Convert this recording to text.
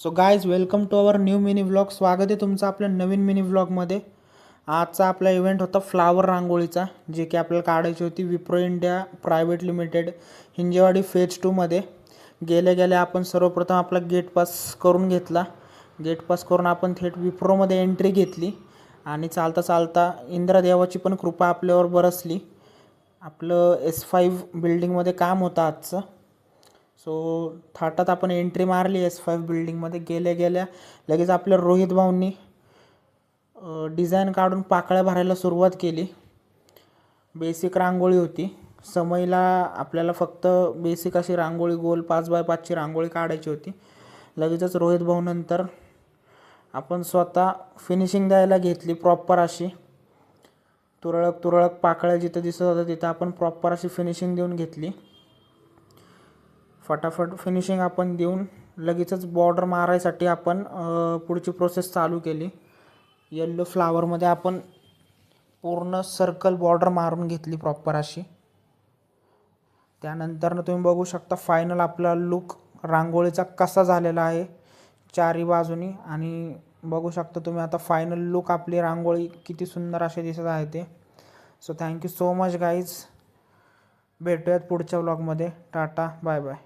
So guys welcome to our new mini vlog. स्वागत आहे तुमचं आपल्या नवीन मिनी व्लॉगमध्ये. आजचा आपला इव्हेंट होता फ्लावर रांगोळीचा, जे की आपल्याला काढायची होती Wipro India private limited Hinjewadi phase 2मध्ये. गेल्या आपण सर्वप्रथम आपला गेट पास करून घेतला. गेट पास करून आपण थेट विप्रोमध्ये एंट्री घेतली आणि चालता चालता इंद्रदेवाची पण कृपा आपल्यावर बरसली. आपलं S5 बिल्डिंगमध्ये काम होतं आजचं. सो थाटात आपण एंट्री मारली S5 बिल्डिंगमध्ये. गेल्या लगेच आपल्या रोहित भाऊंनी डिझाईन काढून पाकळ्या भरायला सुरुवात केली. बेसिक रांगोळी होती. समयला आपल्याला फक्त बेसिक अशी रांगोळी गोल 5x5ची रांगोळी काढायची होती. लगेचच रोहित भाऊ नंतर आपण स्वतः फिनिशिंग द्यायला घेतली प्रॉपर अशी. तुरळक पाकळ्या जिथं दिसत होत्या तिथं आपण प्रॉपर अशी फिनिशिंग देऊन घेतली. फटाफट फिनिशिंग आपण देऊन लगेचच बॉर्डर मारायसाठी आपण पुढची प्रोसेस चालू केली. येल्लो फ्लावरमध्ये आपण पूर्ण सर्कल बॉर्डर मारून घेतली प्रॉपर अशी. त्यानंतर तुम्ही बघू शकता फायनल आपला लुक रांगोळीचा कसा झालेला आहे चारी बाजूनी. आणि बघू शकता तुम्ही आता फायनल लुक आपली रांगोळी किती सुंदर असे दिसत आहे ते. So thank you so much guys. भेटूयात पुढच्या व्लॉगमध्ये. Tata bye bye.